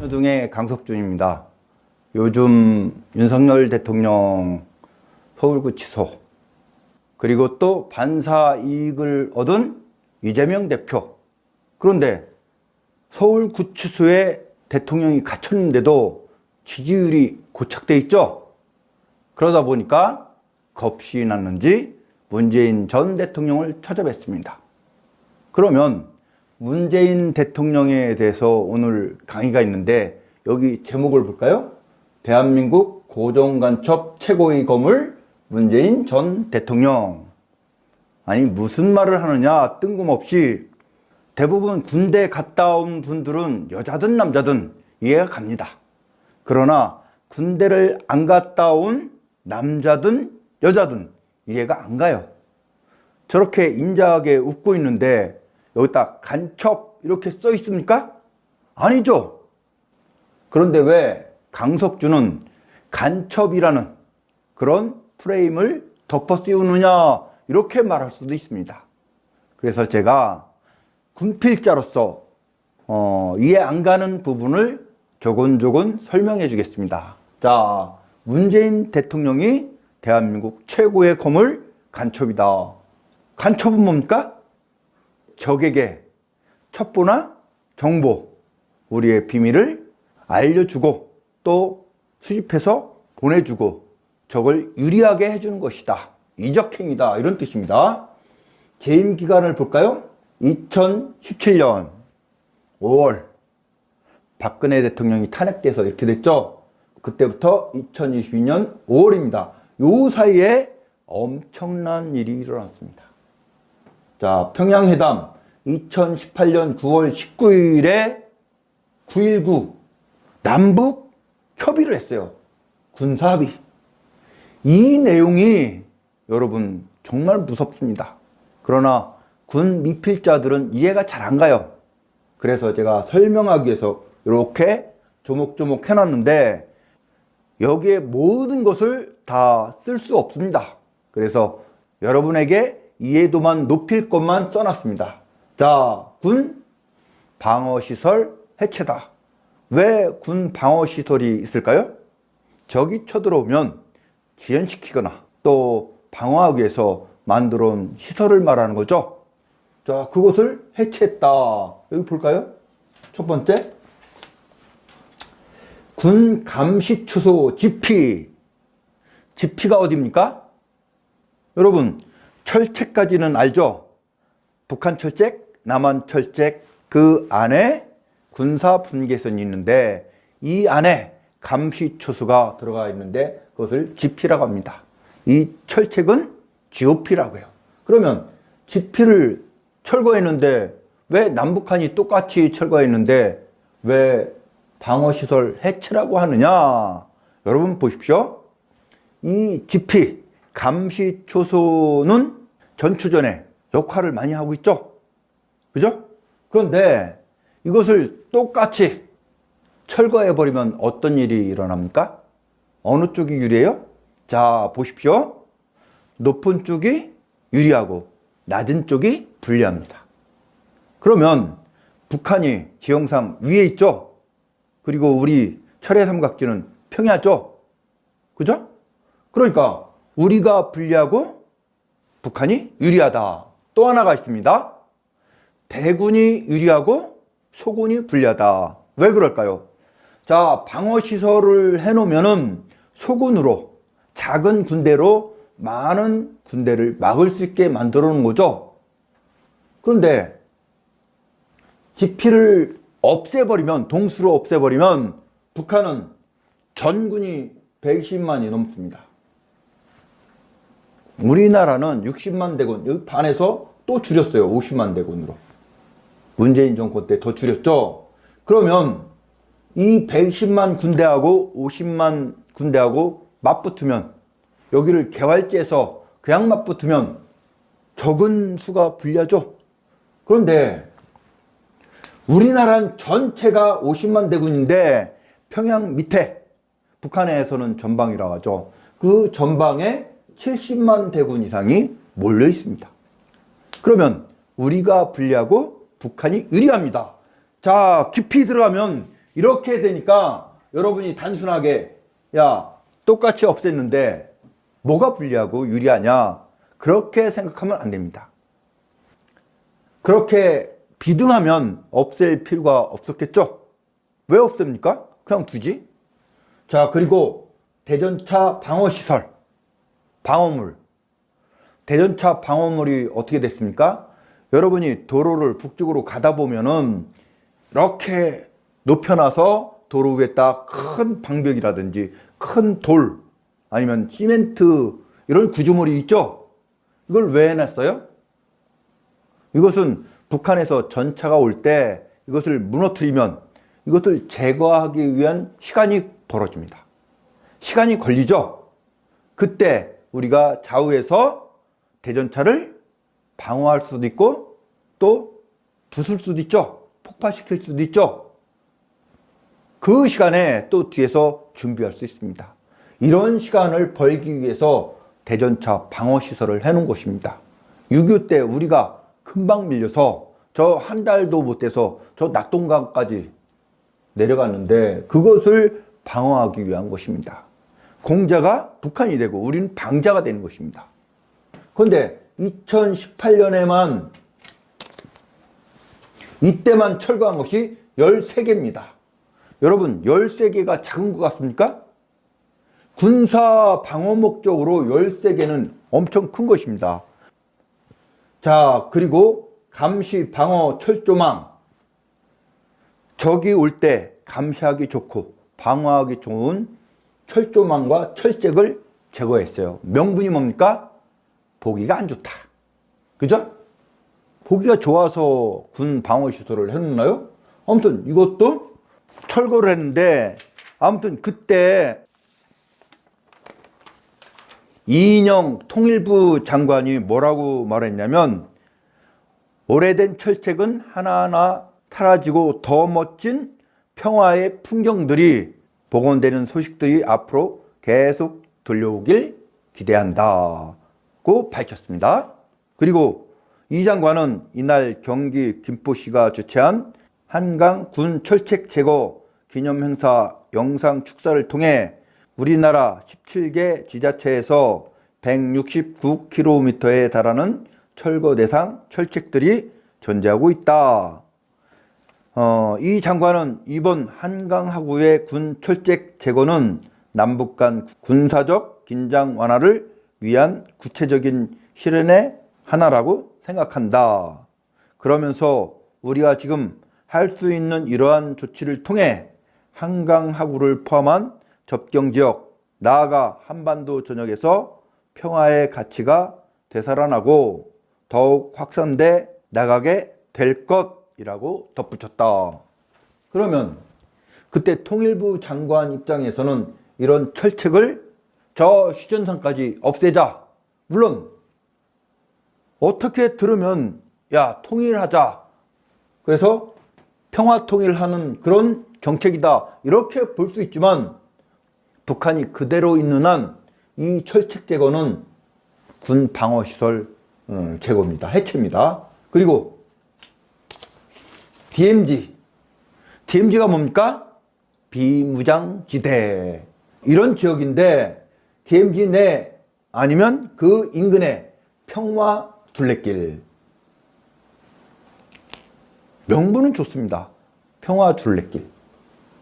주둥의 강석준입니다. 요즘 윤석열 대통령 서울구치소, 그리고 또 반사 이익을 얻은 이재명 대표. 그런데 서울구치소에 대통령이 갇혔는데도 지지율이 고착돼 있죠. 그러다 보니까 겁이 났는지 문재인 전 대통령을 찾아뵙습니다. 그러면 문재인 대통령에 대해서 오늘 강의가 있는데, 여기 제목을 볼까요? 대한민국 고정간첩 최고의 거물 문재인 전 대통령. 아니, 무슨 말을 하느냐, 뜬금없이. 대부분 군대 갔다 온 분들은 여자든 남자든 이해가 갑니다. 그러나 군대를 안 갔다 온 남자든 여자든 이해가 안 가요. 저렇게 인자하게 웃고 있는데 여기다 간첩 이렇게 써 있습니까? 아니죠. 그런데 왜 강석준은 간첩이라는 그런 프레임을 덮어 씌우느냐, 이렇게 말할 수도 있습니다. 그래서 제가 군필자로서 이해 안 가는 부분을 조곤조곤 설명해 주겠습니다. 자, 문재인 대통령이 대한민국 최고의 거물 간첩이다. 간첩은 뭡니까? 적에게 첩보나 정보, 우리의 비밀을 알려주고 또 수집해서 보내주고 적을 유리하게 해주는 것이다. 이적행위다, 이런 뜻입니다. 재임 기간을 볼까요? 2017년 5월 박근혜 대통령이 탄핵돼서 이렇게 됐죠. 그때부터 2022년 5월입니다. 요 사이에 엄청난 일이 일어났습니다. 자, 평양회담 2018년 9월 19일에 9.19 남북 협의를 했어요. 군사합의. 이 내용이 여러분 정말 무섭습니다. 그러나 군 미필자들은 이해가 잘 안 가요. 그래서 제가 설명하기 위해서 이렇게 조목조목 해놨는데, 여기에 모든 것을 다 쓸 수 없습니다. 그래서 여러분에게 이해도만 높일 것만 써놨습니다. 자, 군 방어시설 해체다. 왜 군 방어시설이 있을까요? 적이 쳐들어오면 지연시키거나 또 방어하기 위해서 만들어 온 시설을 말하는 거죠. 자, 그것을 해체했다. 여기 볼까요? 첫 번째, 군 감시초소 지피. 지피가 어디입니까? 여러분, 철책까지는 알죠? 북한 철책, 남한 철책, 그 안에 군사 분계선이 있는데 이 안에 감시초소가 들어가 있는데 그것을 지피라고 합니다. 이 철책은 GOP라고 해요. 그러면 지피를 철거했는데 왜 남북한이 똑같이 철거했는데 왜 방어시설 해체라고 하느냐? 여러분 보십시오. 이 지피, 감시초소는 전초전에 역할을 많이 하고 있죠. 그죠? 그런데 이것을 똑같이 철거해버리면 어떤 일이 일어납니까? 어느 쪽이 유리해요? 자, 보십시오. 높은 쪽이 유리하고 낮은 쪽이 불리합니다. 그러면 북한이 지형상 위에 있죠? 그리고 우리 철의 삼각지는 평야죠? 그죠? 그러니까 우리가 불리하고 북한이 유리하다. 또 하나가 있습니다. 대군이 유리하고 소군이 불리하다. 왜 그럴까요? 자, 방어시설을 해놓으면은 소군으로, 작은 군대로 많은 군대를 막을 수 있게 만들어 놓은 거죠. 그런데 지피를 없애버리면, 동수로 없애버리면 북한은 전군이 120만이 넘습니다. 우리나라는 60만 대군, 여기 반해서 또 줄였어요. 50만 대군으로. 문재인 정권 때 더 줄였죠. 그러면 이 120만 군대하고 50만 군대하고 맞붙으면, 여기를 개활지에서 그냥 맞붙으면 적은 수가 불리하죠. 그런데 우리나라는 전체가 50만 대군인데 평양 밑에, 북한에서는 전방이라고 하죠. 그 전방에 70만 대군 이상이 몰려 있습니다. 그러면 우리가 불리하고 북한이 유리합니다. 자, 깊이 들어가면 이렇게 되니까 여러분이 단순하게 야 똑같이 없앴는데 뭐가 불리하고 유리하냐 그렇게 생각하면 안 됩니다. 그렇게 비등하면 없앨 필요가 없었겠죠? 왜 없앱니까? 그냥 두지. 자, 그리고 대전차 방어시설, 방어물. 대전차 방어물이 어떻게 됐습니까? 여러분이 도로를 북쪽으로 가다 보면은 이렇게 높여놔서 도로 위에다 큰 방벽이라든지 큰 돌 아니면 시멘트 이런 구조물이 있죠? 이걸 왜 해놨어요? 이것은 북한에서 전차가 올 때 이것을 무너뜨리면 이것을 제거하기 위한 시간이 벌어집니다. 시간이 걸리죠? 그때 우리가 좌우에서 대전차를 방어할 수도 있고 또 부술 수도 있죠? 폭파시킬 수도 있죠? 그 시간에 또 뒤에서 준비할 수 있습니다. 이런 시간을 벌기 위해서 대전차 방어시설을 해놓은 것입니다. 6.25 때 우리가 금방 밀려서 저 한 달도 못 돼서 저 낙동강까지 내려갔는데 그것을 방어하기 위한 것입니다. 공자가 북한이 되고 우리는 방자가 되는 것입니다. 그런데 2018년에만 이때만 철거한 것이 13개입니다. 여러분 13개가 작은 것 같습니까? 군사 방어 목적으로 13개는 엄청 큰 것입니다. 자, 그리고 감시 방어 철조망. 적이 올 때 감시하기 좋고 방어하기 좋은 철조망과 철책을 제거했어요. 명분이 뭡니까? 보기가 안 좋다. 그죠? 보기가 좋아서 군 방어시설을 해놓나요? 아무튼 이것도 철거를 했는데 아무튼 그때 이인영 통일부 장관이 뭐라고 말했냐면 오래된 철책은 하나하나 사라지고 더 멋진 평화의 풍경들이 복원되는 소식들이 앞으로 계속 들려오길 기대한다고 밝혔습니다. 그리고 이 장관은 이날 경기 김포시가 주최한 한강 군 철책 제거 기념행사 영상 축사를 통해 우리나라 17개 지자체에서 169km에 달하는 철거 대상 철책들이 존재하고 있다. 이 장관은 이번 한강 하구의 군 철책 제거는 남북 간 군사적 긴장 완화를 위한 구체적인 실현의 하나라고 생각한다. 그러면서 우리가 지금 할 수 있는 이러한 조치를 통해 한강 하구를 포함한 접경지역, 나아가 한반도 전역에서 평화의 가치가 되살아나고 더욱 확산돼 나가게 될 것이라고 덧붙였다. 그러면 그때 통일부 장관 입장에서는 이런 철책을 저 휴전선까지 없애자. 물론 어떻게 들으면 야 통일하자. 그래서 평화통일하는 그런 정책이다. 이렇게 볼 수 있지만 북한이 그대로 있는 한 이 철책 제거는 군 방어시설 제거입니다. 해체입니다. 그리고 DMZ가 뭡니까? 비무장지대. 이런 지역인데 DMZ 내 아니면 그 인근에 평화 둘레길. 명분은 좋습니다. 평화 둘레길.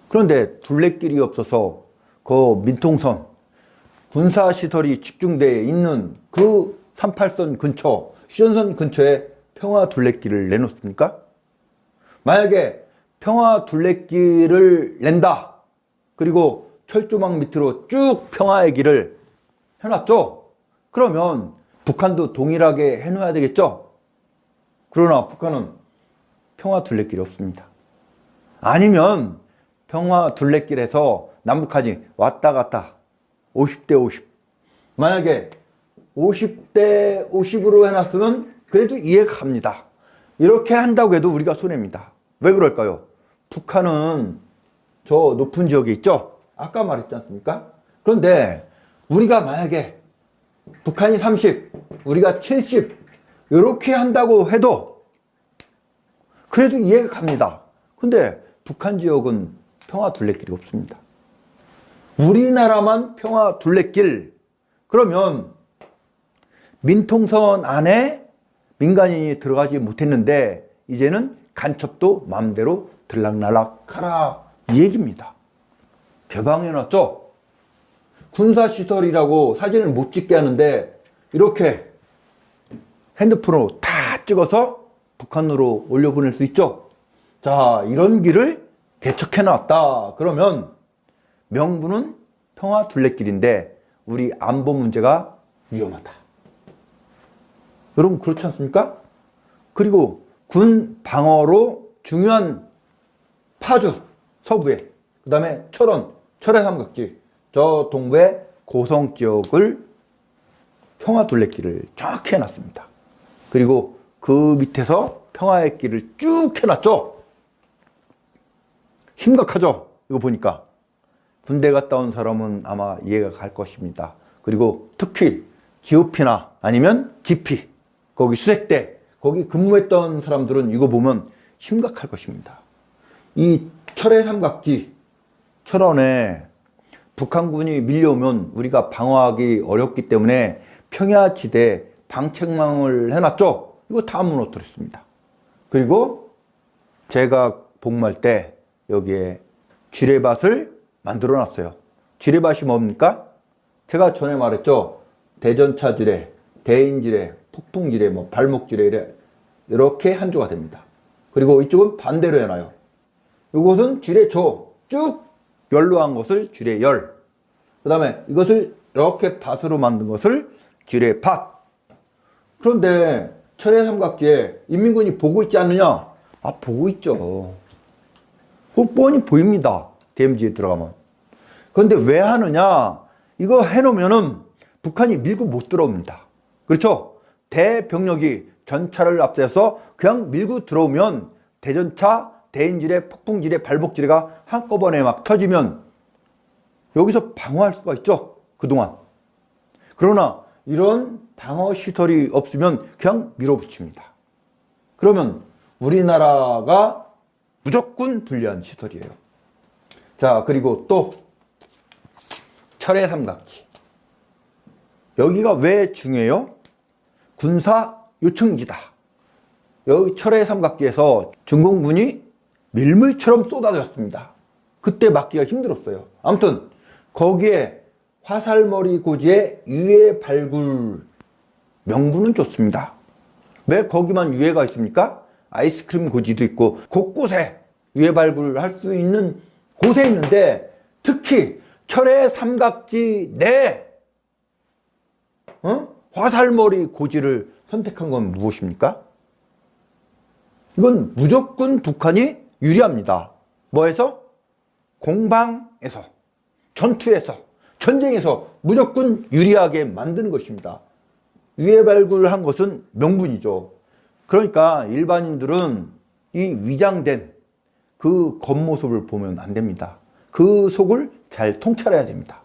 그런데 둘레길이 없어서 그 민통선 군사시설이 집중되어 있는 그 38선 근처, 휴전선 근처에 평화 둘레길을 내놓습니까? 만약에 평화 둘레길을 낸다. 그리고 철조망 밑으로 쭉 평화의 길을 해놨죠? 그러면 북한도 동일하게 해놔야 되겠죠? 그러나 북한은 평화 둘레길이 없습니다. 아니면 평화 둘레길에서 남북한이 왔다 갔다 50대 50. 만약에 50대 50으로 해놨으면 그래도 이해가 갑니다. 이렇게 한다고 해도 우리가 손해입니다. 왜 그럴까요? 북한은 저 높은 지역에 있죠? 아까 말했지 않습니까? 그런데 우리가 만약에 북한이 30, 우리가 70 이렇게 한다고 해도 그래도 이해가 갑니다. 근데 북한 지역은 평화 둘레길이 없습니다. 우리나라만 평화 둘레길. 그러면 민통선 안에 민간인이 들어가지 못했는데 이제는 간첩도 마음대로 들락날락하라 이 얘기입니다. 개방해놨죠. 군사시설이라고 사진을 못 찍게 하는데 이렇게 핸드폰으로 다 찍어서 북한으로 올려보낼 수 있죠. 자, 이런 길을 개척해놨다. 그러면 명분은 평화 둘레길인데 우리 안보 문제가 위험하다. 여러분 그렇지 않습니까? 그리고 군 방어로 중요한 파주 서부에, 그 다음에 철원, 철의 삼각지, 저 동부의 고성 지역을 평화 둘레길을 정확히 해놨습니다. 그리고 그 밑에서 평화의 길을 쭉 해놨죠. 심각하죠. 이거 보니까 군대 갔다 온 사람은 아마 이해가 갈 것입니다. 그리고 특히 GOP나 아니면 GP, 거기 수색대, 거기 근무했던 사람들은 이거 보면 심각할 것입니다. 이 철의 삼각지, 철원에 북한군이 밀려오면 우리가 방어하기 어렵기 때문에 평야지대 방책망을 해놨죠. 이거 다 무너뜨렸습니다. 그리고 제가 복무할 때 여기에 지뢰밭을 만들어 놨어요. 지뢰밭이 뭡니까? 제가 전에 말했죠. 대전차 지뢰, 대인 지뢰, 폭풍 지뢰, 발목 지뢰 이렇게 한 조가 됩니다. 그리고 이쪽은 반대로 해놔요. 이것은 지뢰조, 쭉 열로한 것을 지뢰열. 그 다음에 이것을 이렇게 밭으로 만든 것을 지뢰밭. 그런데 철의 삼각지에 인민군이 보고 있지 않느냐? 아, 보고 있죠. 그거 뻔히 보입니다. DMZ에 들어가면. 그런데 왜 하느냐? 이거 해놓으면은 북한이 밀고 못 들어옵니다. 그렇죠? 대병력이 전차를 앞세워서 그냥 밀고 들어오면 대전차, 대인지뢰, 폭풍지뢰, 발목지뢰가 한꺼번에 막 터지면 여기서 방어할 수가 있죠. 그동안. 그러나 이런 방어시설이 없으면 그냥 밀어붙입니다. 그러면 우리나라가 무조건 불리한 시설이에요. 자, 그리고 또 철의 삼각지. 여기가 왜 중요해요? 군사 요청지다. 여기 철의 삼각지에서 중공군이 밀물처럼 쏟아졌습니다. 그때 막기가 힘들었어요. 아무튼 거기에 화살머리 고지의 유해 발굴 명분은 좋습니다. 왜 거기만 유해가 있습니까? 아이스크림 고지도 있고 곳곳에 유해 발굴할 수 있는 곳에 있는데 특히 철의 삼각지 내 화살머리 고지를 선택한 건 무엇입니까? 이건 무조건 북한이 유리합니다. 뭐에서? 공방에서, 전투에서, 전쟁에서 무조건 유리하게 만드는 것입니다. 유해 발굴한 것은 명분이죠. 그러니까 일반인들은 이 위장된 그 겉모습을 보면 안 됩니다. 그 속을 잘 통찰해야 됩니다.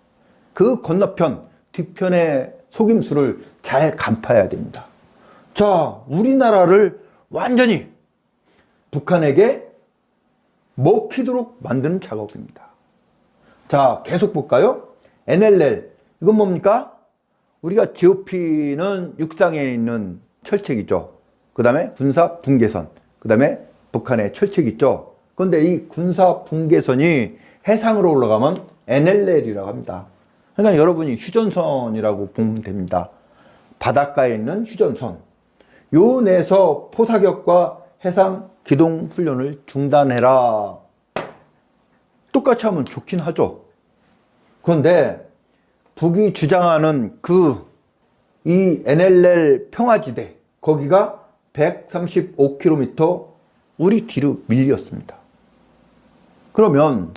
그 건너편, 뒤편의 속임수를 잘 간파해야 됩니다. 자, 우리나라를 완전히 북한에게 먹히도록 만드는 작업입니다. 자, 계속 볼까요? NLL, 이건 뭡니까? 우리가 GOP는 육상에 있는 철책이죠. 그 다음에 군사 분계선, 그 다음에 북한의 철책이 있죠. 그런데 이 군사 분계선이 해상으로 올라가면 NLL이라고 합니다. 그러니까 여러분이 휴전선이라고 보면 됩니다. 바닷가에 있는 휴전선. 요 내에서 포사격과 해상 기동 훈련을 중단해라. 똑같이 하면 좋긴 하죠. 그런데 북이 주장하는 이 NLL 평화지대, 거기가 135km 우리 뒤로 밀렸습니다. 그러면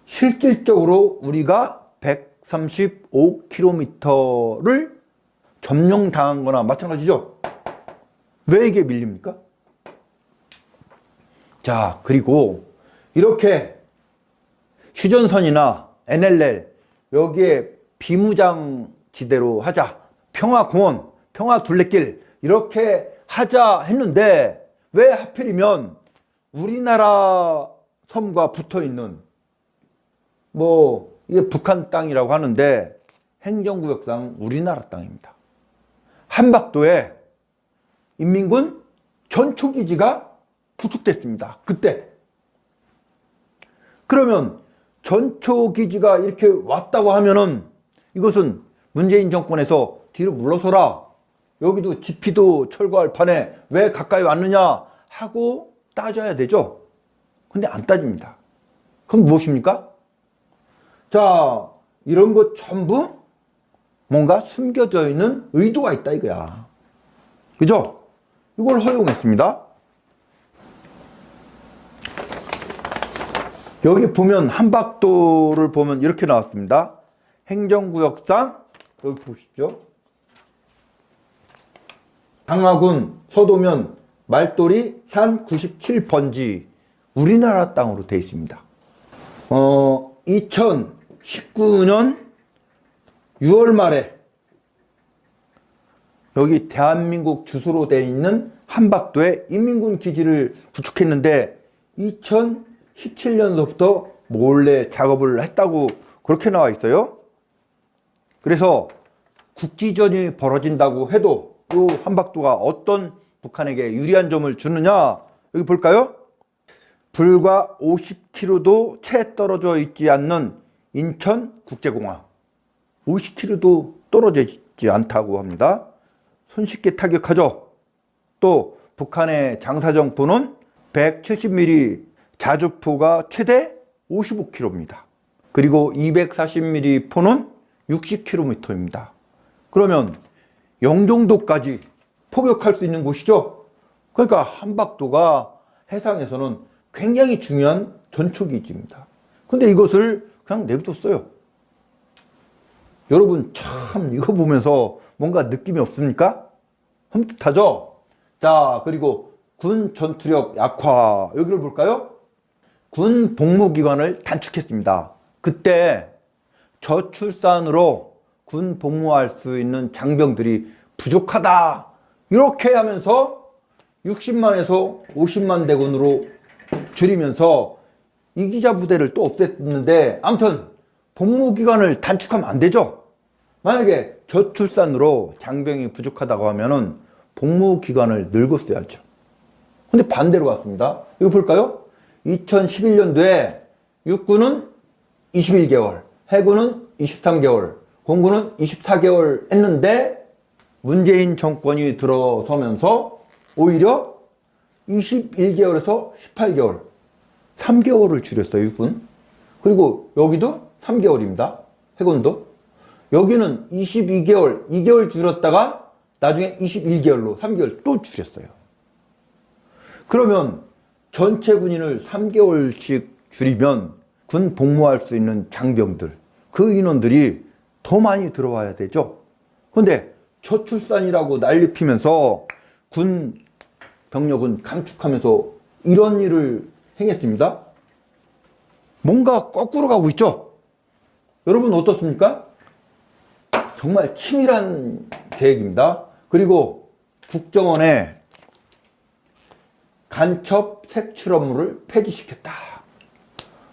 실질적으로 우리가 135km를 점령당한 거나 마찬가지죠. 왜 이게 밀립니까? 자, 그리고 이렇게 휴전선이나 NLL 여기에 비무장 지대로 하자, 평화공원, 평화둘레길 이렇게 하자 했는데 왜 하필이면 우리나라 섬과 붙어 있는 이게 북한 땅이라고 하는데 행정구역상 우리나라 땅입니다. 한박도에 인민군 전초기지가 구축됐습니다. 그때. 그러면 전초기지가 이렇게 왔다고 하면은 이것은 문재인 정권에서 뒤로 물러서라. 여기도 지피도 철거할 판에 왜 가까이 왔느냐 하고 따져야 되죠. 근데 안 따집니다. 그럼 무엇입니까? 자, 이런 것 전부 뭔가 숨겨져 있는 의도가 있다 이거야. 그죠? 이걸 허용했습니다. 여기 보면 한박도를 보면 이렇게 나왔습니다. 행정구역상 여기 보십시오. 방화군 서도면 말돌이 산 97번지 우리나라 땅으로 되어 있습니다. 2019년 6월 말에 여기 대한민국 주소로 되어 있는 한박도에 인민군 기지를 구축했는데 2017년도부터 몰래 작업을 했다고 그렇게 나와 있어요. 그래서 국지전이 벌어진다고 해도 이 한박도가 어떤 북한에게 유리한 점을 주느냐 여기 볼까요? 불과 50km도 채 떨어져 있지 않는 인천국제공항 50km도 떨어져 있지 않다고 합니다. 손쉽게 타격하죠. 또 북한의 장사정포는 170mm, 자주포가 최대 55km입니다. 그리고 240mm 포는 60km입니다. 그러면 영종도까지 포격할 수 있는 곳이죠. 그러니까 한박도가 해상에서는 굉장히 중요한 전초기지입니다. 근데 이것을 그냥 내비뒀어요. 여러분 참 이거 보면서 뭔가 느낌이 없습니까? 흠칫하죠? 자, 그리고 군 전투력 약화 여기를 볼까요? 군 복무기간을 단축했습니다. 그때 저출산으로 군 복무할 수 있는 장병들이 부족하다 이렇게 하면서 60만에서 50만 대군으로 줄이면서 이기자 부대를 또 없앴는데 아무튼 복무기간을 단축하면 안 되죠. 만약에 저출산으로 장병이 부족하다고 하면은 복무기간을 늙었어야죠. 근데 반대로 갔습니다. 이거 볼까요? 2011년도에 육군은 21개월, 해군은 23개월, 공군은 24개월 했는데 문재인 정권이 들어서면서 오히려 21개월에서 18개월 3개월을 줄였어요. 육군. 그리고 여기도 3개월입니다. 해군도. 여기는 22개월 2개월 줄였다가 나중에 21개월로 3개월 또 줄였어요. 그러면 전체 군인을 3개월씩 줄이면 군 복무할 수 있는 장병들 그 인원들이 더 많이 들어와야 되죠. 그런데 저출산이라고 난리 피면서 군 병력은 감축하면서 이런 일을 행했습니다. 뭔가 거꾸로 가고 있죠. 여러분 어떻습니까? 정말 치밀한 계획입니다. 그리고 국정원에 간첩 색출 업무를 폐지시켰다.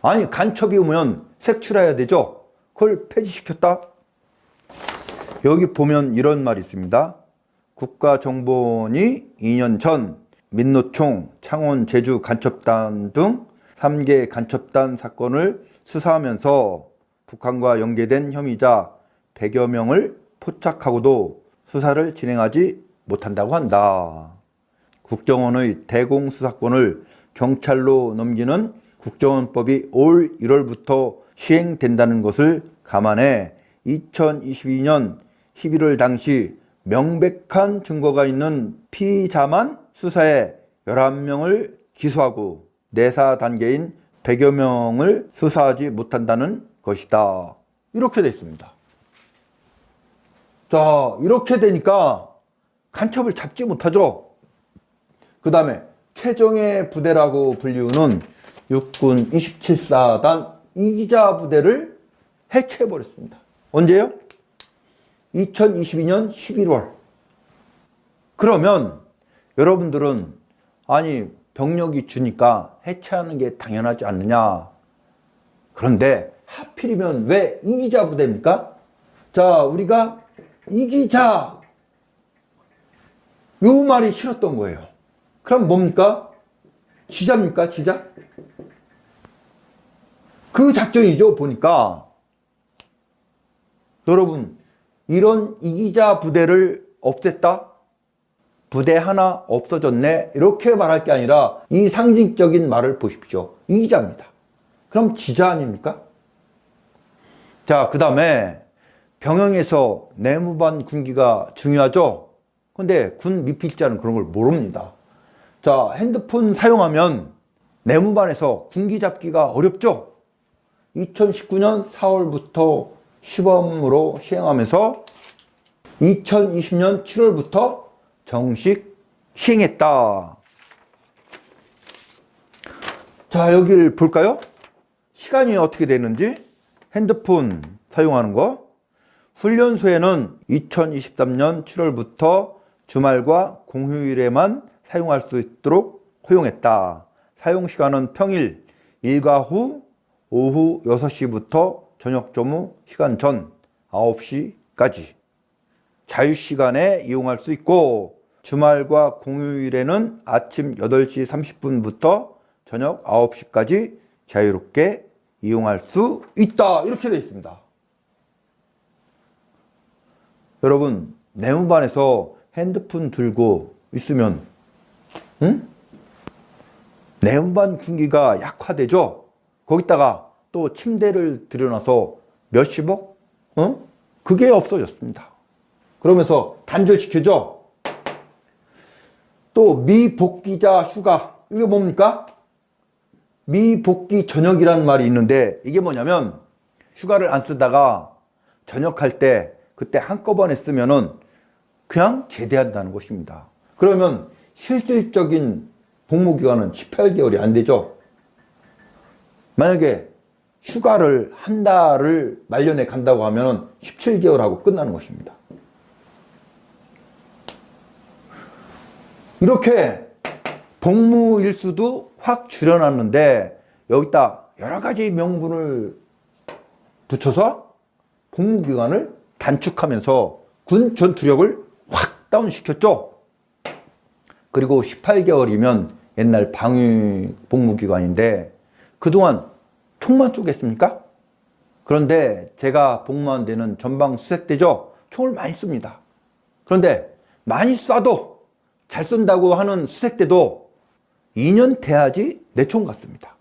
아니 간첩이 오면 색출해야 되죠. 그걸 폐지시켰다. 여기 보면 이런 말이 있습니다. 국가정보원이 2년 전 민노총, 창원, 제주 간첩단 등 3개 간첩단 사건을 수사하면서 북한과 연계된 혐의자 100여 명을 포착하고도 수사를 진행하지 못한다고 한다. 국정원의 대공수사권을 경찰로 넘기는 국정원법이 올 1월부터 시행된다는 것을 감안해 2022년 11월 당시 명백한 증거가 있는 피의자만 수사해 11명을 기소하고 내사 단계인 100여 명을 수사하지 못한다는 것이다. 이렇게 되어 있습니다. 자, 이렇게 되니까 간첩을 잡지 못하죠. 그 다음에 최정예 부대라고 불리우는 육군 27사단 이기자 부대를 해체해버렸습니다. 언제요? 2022년 11월. 그러면 여러분들은 아니 병력이 주니까 해체하는 게 당연하지 않느냐. 그런데 하필이면 왜 이기자 부대입니까? 자, 우리가 이기자, 요 말이 싫었던 거예요. 그럼 뭡니까? 지자입니까? 지자? 그 작전이죠. 보니까 여러분, 이런 이기자 부대를 없앴다? 부대 하나 없어졌네? 이렇게 말할 게 아니라 이 상징적인 말을 보십시오. 이기자입니다. 그럼 지자 아닙니까? 자, 그 다음에 병영에서 내무반 군기가 중요하죠? 근데 군 미필자는 그런 걸 모릅니다. 자, 핸드폰 사용하면 내무반에서 군기 잡기가 어렵죠? 2019년 4월부터 시범으로 시행하면서 2020년 7월부터 정식 시행했다. 자, 여기를 볼까요? 시간이 어떻게 되는지. 핸드폰 사용하는 거. 훈련소에는 2023년 7월부터 주말과 공휴일에만 사용할 수 있도록 허용했다. 사용시간은 평일 일과 후 오후 6시부터 저녁 조무 시간 전 9시까지 자유시간에 이용할 수 있고, 주말과 공휴일에는 아침 8시 30분부터 저녁 9시까지 자유롭게 이용할 수 있다. 이렇게 되어 있습니다. 여러분, 내무반에서 핸드폰 들고 있으면 내무반 군기가 약화되죠. 거기다가 또 침대를 들여놔서 몇십억? 그게 없어졌습니다. 그러면서 단절시켜줘. 또 미복귀자 휴가, 이게 뭡니까? 미복귀 전역이라는 말이 있는데, 이게 뭐냐면 휴가를 안 쓰다가 전역할 때 그때 한꺼번에 쓰면은 그냥 제대한다는 것입니다. 그러면 실질적인 복무기간은 18개월이 안 되죠. 만약에 휴가를 한 달을 말년에 간다고 하면 17개월하고 끝나는 것입니다. 이렇게 복무 일수도 확 줄여놨는데 여기다 여러 가지 명분을 붙여서 복무기간을 단축하면서 군 전투력을 확 다운시켰죠. 그리고 18개월이면 옛날 방위 복무기간인데 그동안 총만 쏘겠습니까? 그런데 제가 복무한 데는 전방 수색대죠. 총을 많이 쏩니다. 그런데 많이 쏴도 잘 쏜다고 하는 수색대도 2년 돼야지 내 총 같습니다.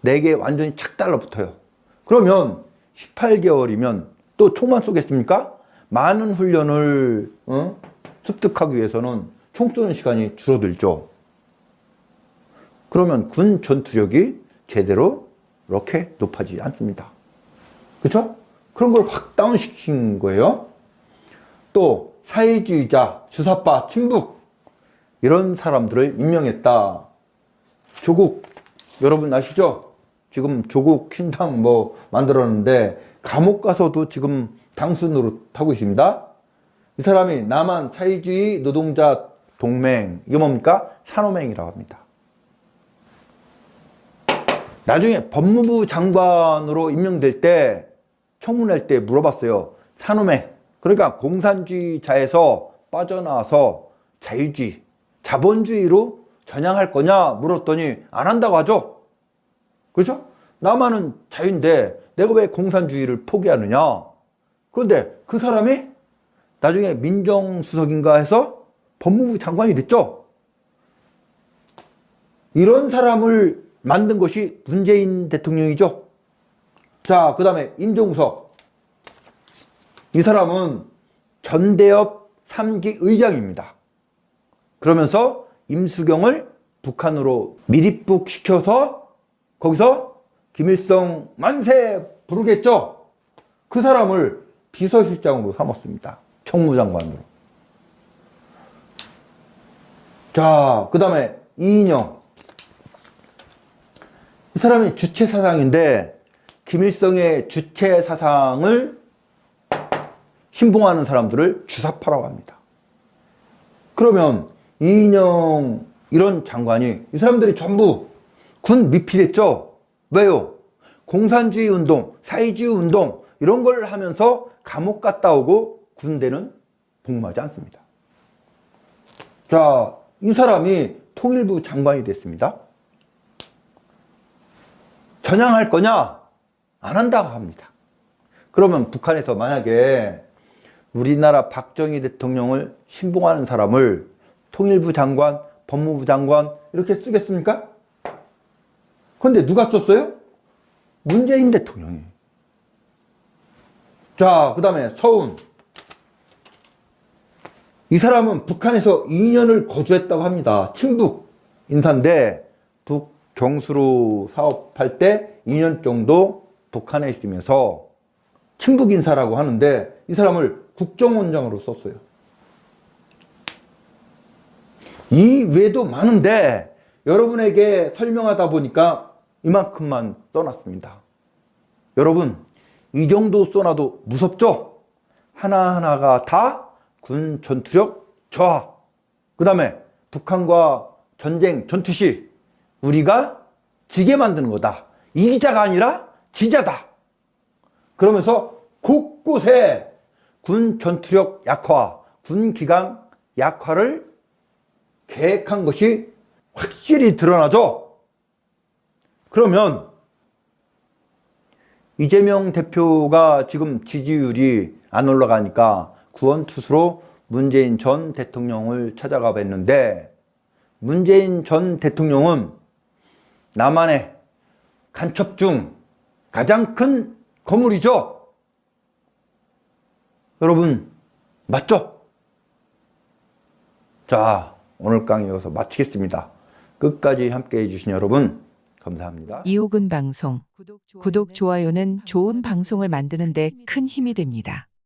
내게 완전히 착 달라붙어요. 그러면 18개월이면 또 총만 쏘겠습니까? 많은 훈련을 습득하기 위해서는 총 쏘는 시간이 줄어들죠. 그러면 군 전투력이 제대로 이렇게 높아지지 않습니다. 그렇죠? 그런 걸 확 다운시킨 거예요. 또 사회주의자, 주사파, 친북 이런 사람들을 임명했다. 조국 여러분 아시죠? 지금 조국 신당 뭐 만들었는데 감옥 가서도 지금 당수 노릇하고 있습니다. 이 사람이 남한 사회주의 노동자 동맹, 이게 뭡니까? 산호맹이라고 합니다. 나중에 법무부 장관으로 임명될 때 청문회 때 물어봤어요. 산호맹, 그러니까 공산주의자에서 빠져나와서 자유주의, 자본주의로 전향할 거냐 물었더니 안 한다고 하죠. 그렇죠? 남한은 자유인데 내가 왜 공산주의를 포기하느냐. 그런데 그 사람이 나중에 민정수석인가 해서 법무부 장관이 됐죠. 이런 사람을 만든 것이 문재인 대통령이죠. 자, 그 다음에 임종석. 이 사람은 전대협 3기 의장입니다. 그러면서 임수경을 북한으로 밀입국시켜서 거기서 김일성 만세 부르겠죠. 그 사람을 비서실장으로 삼았습니다. 총무장관으로. 자, 그 다음에 이인영. 이 사람이 주체사상인데 김일성의 주체사상을 신봉하는 사람들을 주사파라고 합니다. 그러면 이인영 이런 장관이 이 사람들이 전부 군 미필했죠. 왜요? 공산주의 운동, 사회주의 운동 이런 걸 하면서 감옥 갔다 오고 군대는 복무하지 않습니다. 자, 이 사람이 통일부 장관이 됐습니다. 전향할 거냐? 안 한다고 합니다. 그러면 북한에서 만약에 우리나라 박정희 대통령을 신봉하는 사람을 통일부 장관, 법무부 장관 이렇게 쓰겠습니까? 근데 누가 썼어요? 문재인 대통령이. 자, 그 다음에 서훈. 이 사람은 북한에서 2년을 거주했다고 합니다. 친북 인사인데 북경수로 사업할 때 2년 정도 북한에 있으면서 친북 인사라고 하는데 이 사람을 국정원장으로 썼어요. 이 외에도 많은데 여러분에게 설명하다 보니까 이만큼만 써놨습니다. 여러분, 이 정도 써놔도 무섭죠? 하나하나가 다 군 전투력 저하. 그 다음에 북한과 전쟁 전투 시 우리가 지게 만드는 거다. 이기자가 아니라 지자다. 그러면서 곳곳에 군 전투력 약화, 군 기강 약화를 계획한 것이 확실히 드러나죠. 그러면 이재명 대표가 지금 지지율이 안 올라가니까 구원투수로 문재인 전 대통령을 찾아가 뵀는데 문재인 전 대통령은 남한의 간첩 중 가장 큰 거물이죠. 여러분 맞죠? 자, 오늘 강의 여기서 마치겠습니다. 끝까지 함께해 주신 여러분 감사합니다. 이호근 방송 구독, 좋아요는 좋은 방송을 만드는 데 큰 힘이 됩니다.